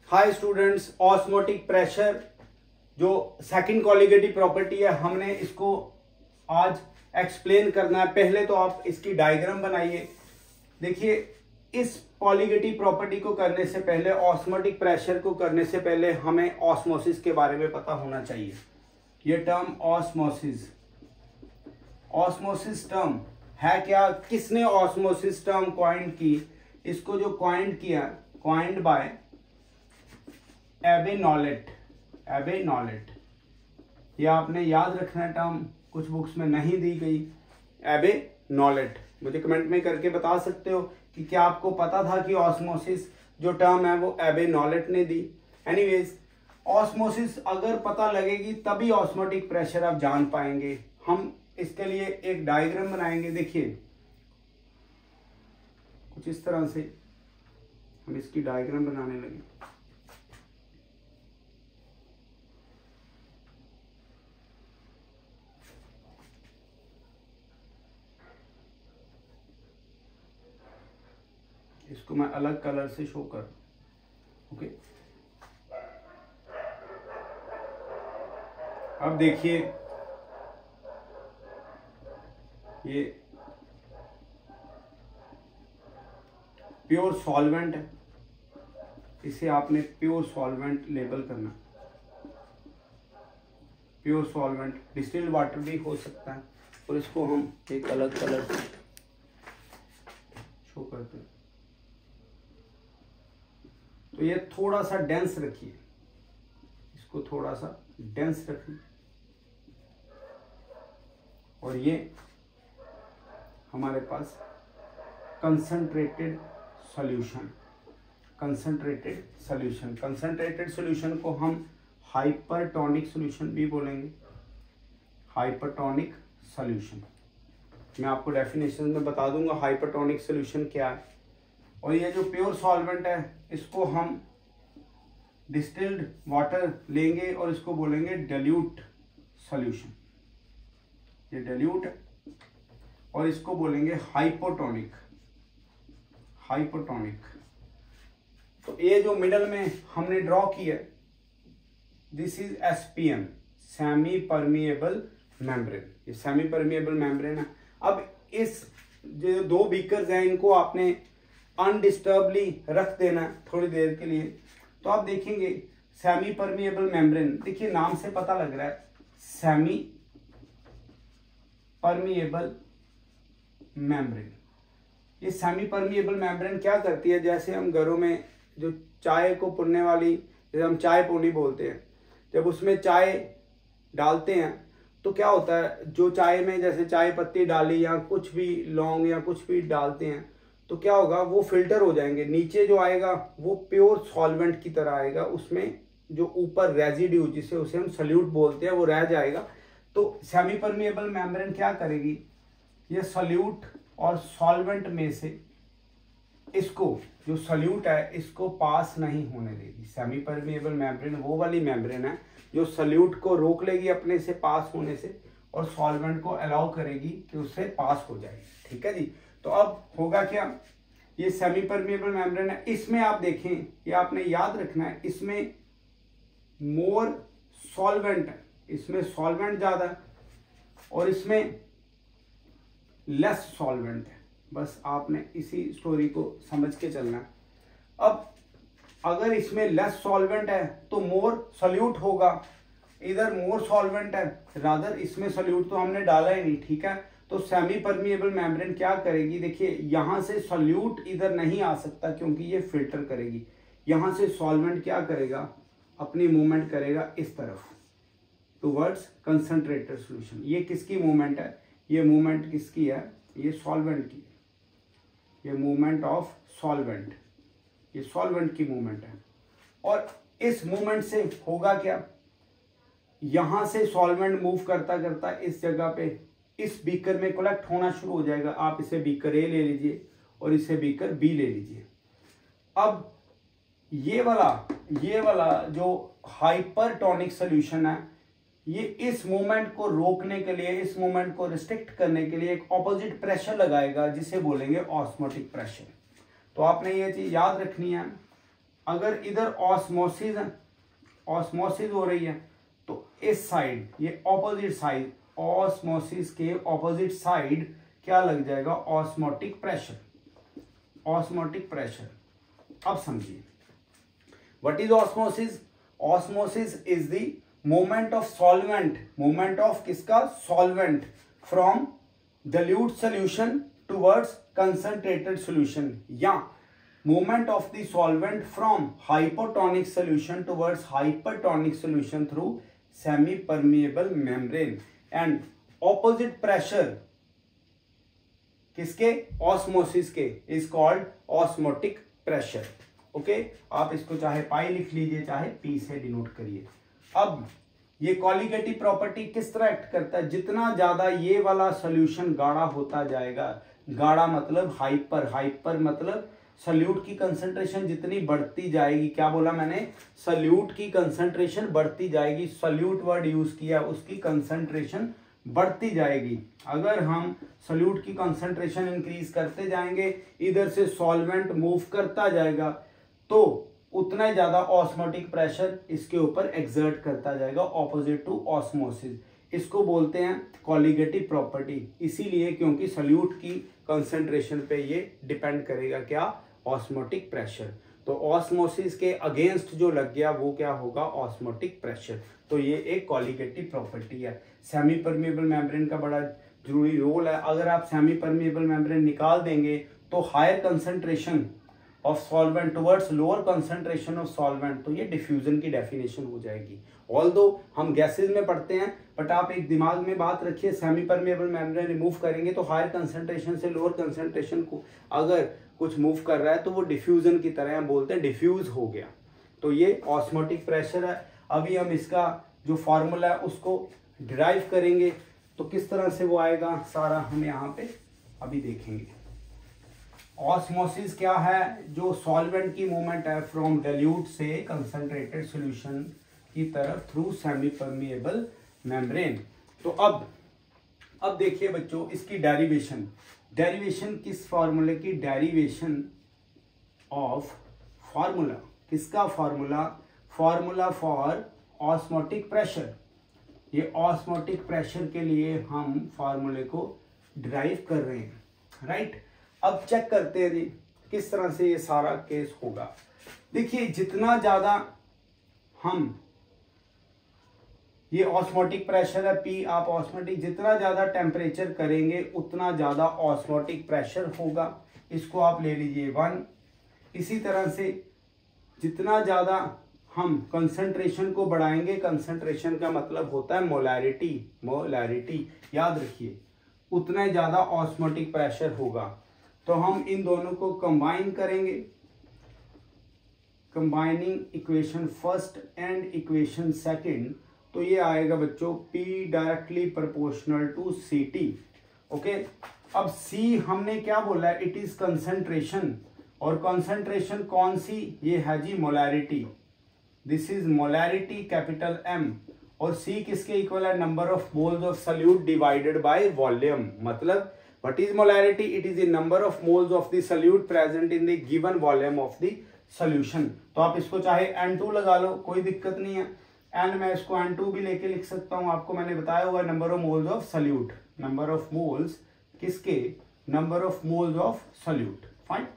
Hi students, osmotic pressure जो second colligative property है, हमने इसको आज एक्सप्लेन करना है। पहले तो आप इसकी डायग्राम बनाइए। देखिए, इस कॉलिगेटिव प्रॉपर्टी को करने से पहले, ऑस्मोटिक प्रेशर को करने से पहले हमें ऑस्मोसिस के बारे में पता होना चाहिए। ये टर्म ऑस्मोसिस, ऑस्मोसिस टर्म है क्या? किसने ऑस्मोसिस टर्म कॉइंड की? इसको जो कॉइंड किया, कॉइंड बाय एबे नॉलेट। एबे नॉलेट, ये आपने याद रखना है टर्म, कुछ बुक्स में नहीं दी गई। एबे नॉलेट, मुझे कमेंट में करके बता सकते हो कि क्या आपको पता था कि ऑस्मोसिस जो टर्म है वो एबे नॉलेट ने दी। एनीवेज, ऑस्मोसिस अगर पता लगेगी तभी ऑस्मोटिक प्रेशर आप जान पाएंगे। हम इसके लिए एक डायग्राम बनाएंगे। देखिए, कुछ इस तरह से हम इसकी डायग्राम बनाने लगे। इसको मैं अलग कलर से शो कर, ओके। अब देखिए, ये प्योर सॉल्वेंट है, इसे आपने प्योर सॉल्वेंट लेबल करना। प्योर सॉल्वेंट डिस्टिल्ड वाटर भी हो सकता है, और इसको हम एक अलग कलर से शो करते हैं। तो ये थोड़ा सा डेंस रखिए, इसको थोड़ा सा डेंस रखिए। और ये हमारे पास concentrated solution, concentrated solution, concentrated solution को हम हाइपरटोनिक सॉल्यूशन भी बोलेंगे। हाइपरटोनिक सॉल्यूशन मैं आपको डेफिनेशन में बता दूंगा हाइपरटोनिक सॉल्यूशन क्या है। और ये जो प्योर सॉल्वेंट है, इसको हम डिस्टिल्ड वाटर लेंगे और इसको बोलेंगे डाइल्यूट सॉल्यूशन। ये डाइल्यूट है, और इसको बोलेंगे हाइपोटोनिक। हाइपोटोनिक, तो ये जो मिडल में हमने ड्रॉ किया है, this is SPM, semi permeable membrane. ये सेमी परमिएबल मेम्ब्रेन है। अब इस जो दो बीकर्स हैं, इनको आपने अनडिस्टर्बली रख देना है थोड़ी देर के लिए। तो आप देखेंगे सेमी परमिएबल मेम्ब्रेन, देखिए नाम से पता लग रहा है सेमी परमिएबल मेम्ब्रेन। ये सेमी परमिएबल मेम्ब्रेन क्या करती है? जैसे हम घरों में जो चाय को पुनने वाली, जैसे हम चाय पोनी बोलते हैं, जब उसमें चाय डालते हैं तो क्या होता है, जो चाय में जैसे चाय पत्ती डाली या कुछ भी लौंग या कुछ भी डालते हैं, तो क्या होगा, वो फिल्टर हो जाएंगे। नीचे जो आएगा वो प्योर सॉल्वेंट की तरह आएगा, उसमें जो ऊपर रेजिड्यू, जिसे उसे हम सल्यूट बोलते हैं, वो रह जाएगा। तो सेमी परमिएबल मेम्ब्रेन क्या करेगी, ये सल्यूट और सॉल्वेंट में से इसको, जो सल्यूट है, इसको पास नहीं होने देगी। सेमी परमिएबल मेम्ब्रेन वो वाली मेम्ब्रेन है जो सल्यूट को रोक लेगी अपने से पास होने से, और सॉल्वेंट को अलाउ करेगी कि उससे पास हो जाए। ठीक है जी। तो अब होगा क्या, ये सेमी परमिएबल मेम्ब्रेन है, इसमें आप देखें, ये आपने याद रखना है, इसमें मोर सॉल्वेंट है, इसमें सॉल्वेंट ज्यादा है, और इसमें लेस सॉल्वेंट है। बस आपने इसी स्टोरी को समझ के चलना है। अब अगर इसमें लेस सॉल्वेंट है तो मोर सॉल्यूट होगा, इधर मोर सॉल्वेंट है, रादर इसमें सॉल्यूट तो हमने डाला ही नहीं। ठीक है, तो सेमी परमिएबल मेम्ब्रेन क्या करेगी, देखिए यहां से सॉल्यूट इधर नहीं आ सकता क्योंकि ये फिल्टर करेगी। यहां से सॉल्वेंट क्या करेगा, अपनी मूवमेंट करेगा इस तरफ, टुवर्ड्स कंसंट्रेटेड सॉल्यूशन। ये किसकी मूवमेंट है? ये मूवमेंट किसकी है? ये सॉल्वेंट की, ये मूवमेंट ऑफ सॉल्वेंट, ये सॉल्वेंट की मूवमेंट है। और इस मूवमेंट से होगा क्या, यहां से सॉल्वेंट मूव करता करता इस जगह पे इस बीकर में कलेक्ट होना शुरू हो जाएगा। आप इसे बीकर ए ले लीजिए और इसे बीकर बी ले लीजिए। अब ये वाला जो हाइपरटोनिक सॉल्यूशन है, ये इस मूवमेंट को रोकने के लिए, इस मूवमेंट को रिस्ट्रिक्ट करने के लिए एक ऑपोजिट प्रेशर लगाएगा, जिसे बोलेंगे ऑस्मोटिक प्रेशर। तो आपने ये चीज याद रखनी है। अगर इधर ऑस्मोसिस है, ऑस्मोसिस हो रही है, तो इस साइड ये ऑपोजिट साइड, ऑस्मोसिस के ऑपोजिट साइड क्या लग जाएगा, ऑस्मोटिक प्रेशर, ऑस्मोटिक प्रेशर। अब समझिए what is osmosis. Osmosis is the movement of solvent, movement of किसका, solvent, from dilute solution towards concentrated solution, या movement of the solvent from hypotonic solution towards hypertonic solution through semi permeable membrane, and opposite pressure किसके, osmosis के, is called osmotic pressure. Okay, आप इसको चाहे पाई लिख लीजिए चाहे पी से डिनोट करिए। अब ये कॉलिगेटिव प्रॉपर्टी किस तरह एक्ट करता है, जितना ज्यादा ये वाला सॉल्यूशन गाढ़ा होता जाएगा, गाढ़ा मतलब हाइपर, हाइपर मतलब सल्यूट की कंसंट्रेशन जितनी बढ़ती जाएगी, क्या बोला मैंने, सल्यूट की कंसंट्रेशन बढ़ती जाएगी, सल्यूट वर्ड यूज किया, उसकी कंसंट्रेशन बढ़ती जाएगी। अगर हम सल्यूट की कंसंट्रेशन इंक्रीज करते जाएंगे, इधर से सॉल्वेंट मूव करता जाएगा, तो उतना ही ज्यादा ऑस्मोटिक प्रेशर इसके ऊपर एक्सर्ट करता जाएगा, ऑपोजिट टू ऑस्मोसिस। इसको बोलते हैं कॉलिगेटिव प्रॉपर्टी, इसीलिए क्योंकि सल्यूट की कंसंट्रेशन पे ये डिपेंड करेगा, क्या, ऑस्मोटिक प्रेशर। तो ऑस्मोसिस के अगेंस्ट जो लग गया वो क्या होगा, ऑस्मोटिक प्रेशर। तो ये एक कॉलिगेटिव प्रॉपर्टी है। सेमी परमेबल मेम्ब्रेन का बड़ा जरूरी रोल है। अगर आप सेमी परमेबल मेम्ब्रेन निकाल देंगे तो higher concentration of solvent towards lower concentration of solvent, तो ये डिफ्यूजन की डेफिनेशन हो जाएगी। ऑल्दो हम गैसेज में पढ़ते हैं, बट आप एक दिमाग में बात रखिए, सेमी परमेबल मेम्ब्रेन रिमूव करेंगे तो हायर कंसंट्रेशन से लोअर कंसंट्रेशन को अगर कुछ मूव कर रहा है तो वो डिफ्यूजन की तरह हम बोलते हैं, डिफ्यूज हो गया। तो ये ऑस्मोटिक प्रेशर है। अभी हम इसका जो फॉर्मूला है उसको डिराइव करेंगे, तो किस तरह से वो आएगा सारा हम यहाँ पे अभी देखेंगे। ऑस्मोसिस क्या है, जो सॉल्वेंट की मूवमेंट है फ्रॉम डाइल्यूट से कंसंट्रेटेड सॉल्यूशन की तरफ थ्रू सेमी परमेएबल मेम्ब्रेन। तो अब देखिए बच्चों, इसकी डेरिवेशन, डेरिवेशन किस फॉर्मूले की, डेरिवेशन ऑफ फॉर्मूला, किसका formula, formula for osmotic pressure. ये ऑस्मोटिक प्रेशर के लिए हम फॉर्मूले को डिराइव कर रहे हैं, राइट। अब चेक करते हैं जी किस तरह से ये सारा केस होगा। देखिए जितना ज्यादा हम, ये ऑस्मोटिक प्रेशर है पी, आप ऑस्मोटिक, जितना ज्यादा टेम्परेचर करेंगे उतना ज्यादा ऑस्मोटिक प्रेशर होगा। इसको आप ले लीजिए 1। इसी तरह से जितना ज्यादा हम कंसंट्रेशन को बढ़ाएंगे, कंसंट्रेशन का मतलब होता है मोलैरिटी, मोलैरिटी याद रखिए, उतना ही ज्यादा ऑस्मोटिक प्रेशर होगा। तो हम इन दोनों को कंबाइन करेंगे, combining equation first and equation second, तो ये आएगा बच्चों P directly proportional to CT। Okay, अब C हमने क्या बोला है, इट इज कंसंट्रेशन, और कंसंट्रेशन कौन सी, ये है जी molarity, this is molarity capital M, और C किसके इक्वल है, number of moles of solute divided by volume. मतलब what is molarity, it is the number of moles of the solute present in the given volume of the solution। तो आप इसको चाहे N2 लगा लो, कोई दिक्कत नहीं है, N मैं इसको N2 भी लेके लिख सकता हूं। आपको मैंने बताया हुआ number of moles of solute, number of moles किसके, number of moles of solute, fine.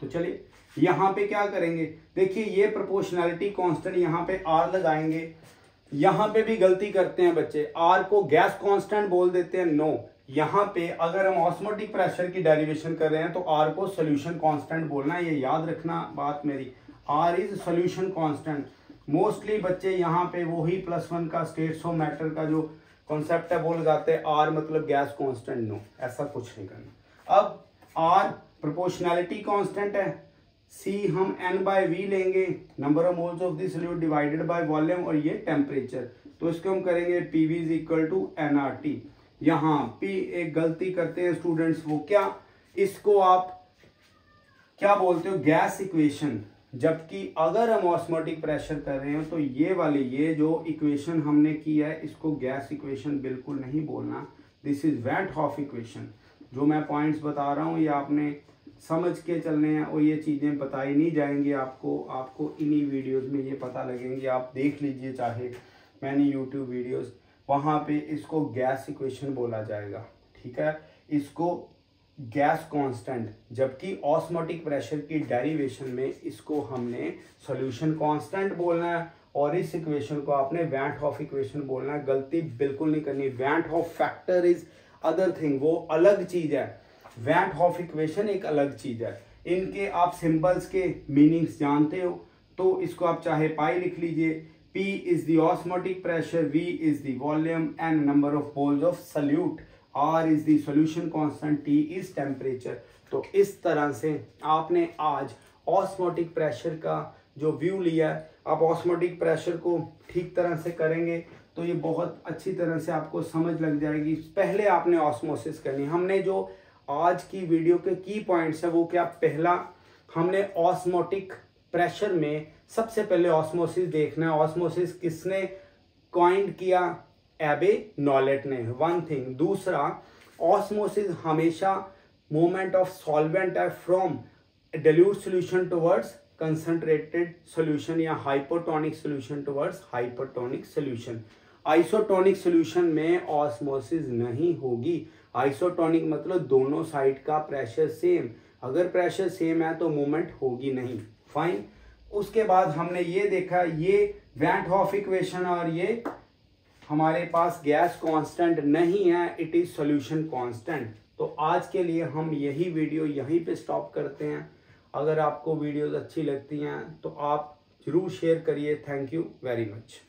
तो चलिए यहां पे क्या करेंगे, देखिए ये प्रोपोर्शनैलिटी कांस्टेंट यहां पे R लगाएंगे। यहां पे भी गलती करते हैं बच्चे, R को गैस कांस्टेंट बोल देते हैं, नो, यहां पे अगर हम ऑस्मोटिक प्रेशर की डेरिवेशन कर रहे हैं तो R को सोल्यूशन कांस्टेंट बोलना है, ये याद रखना बात मेरी, R is solution constant. Mostly बच्चे यहाँ पे वो ही +1 का स्टेट्स ऑफ मैटर का जो कॉन्सेप्ट है वो लगाते हैं, R मतलब गैस कांस्टेंट, नो, ऐसा कुछ नहीं करना। अब R प्रोपोर्शनैलिटी कांस्टेंट है, C हम N/V लेंगे, number of moles of the solute divided by volume, और ये टेम्परेचर, तो इसको हम करेंगे PV is equal to nRT। यहाँ P एक गलती करते हैं स्टूडेंट्स, वो क्या, इसको आप क्या बोलते हो, गैस इक्वेशन, जबकि अगर हम ऑस्मोटिक प्रेशर कर रहे हैं तो ये वाली, ये जो इक्वेशन हमने की है इसको गैस इक्वेशन बिल्कुल नहीं बोलना, this is van't Hoff equation. जो मैं पॉइंट्स बता रहा हूँ ये आपने समझ के चलने हैं और ये चीज़ें बताई नहीं जाएंगी आपको इन्हीं वीडियोस में ये पता लगेंगे। आप देख लीजिए चाहे मैंने यूट्यूब वीडियोस, वहाँ पे इसको गैस इक्वेशन बोला जाएगा, ठीक है, इसको गैस कांस्टेंट, जबकि ऑस्मोटिक प्रेशर की डेरिवेशन में इसको हमने सॉल्यूशन कांस्टेंट बोलना है और इस इक्वेशन को आपने वैन हॉफ इक्वेशन बोलना है। गलती बिल्कुल नहीं करनी। Van't Hoff factor is other thing, वो अलग चीज है, वैन हॉफ इक्वेशन एक अलग चीज है। इनके आप सिंबल्स के मीनिंग्स जानते हो तो इसको आप चाहे पाई लिख लीजिए। P is the osmotic pressure, V is the volume and number of moles of solute, R is the solution constant, T is temperature। तो इस तरह से आपने आज ऑस्मोटिक प्रेशर का जो व्यू लिया है, आप ऑस्मोटिक प्रेशर को ठीक तरह से करेंगे तो ये बहुत अच्छी तरह से आपको समझ लग जाएगी। पहले आपने ऑस्मोसिस करनी। हमने जो आज की वीडियो के की पॉइंट्स है वो क्या, पहला हमने ऑस्मोटिक प्रेशर में सबसे पहले ऑस्मोसिस देखना है। ऑस्मोसिस किसने कॉइंड किया, एबे नॉलेट ने, वन थिंग। दूसरा, ऑस्मोसिस हमेशा मूवमेंट ऑफ सॉल्वेंट है from dilute solution towards concentrated solution या hypotonic solution towards hypertonic solution। Isotonic solution में ऑस्मोसिस नहीं होगी। आइसोटोनिक मतलब दोनों साइड का प्रेशर सेम, अगर प्रेशर सेम है तो मूवमेंट होगी नहीं। फाइन। उसके बाद हमने ये देखा, ये वैन हॉफ इक्वेशन और ये हमारे पास गैस कांस्टेंट नहीं है, इट इज सॉल्यूशन कांस्टेंट। तो आज के लिए हम यही वीडियो यहीं पे स्टॉप करते हैं। अगर आपको वीडियोस अच्छी लगती हैं तो आप जरूर शेयर करिए। Thank you very much.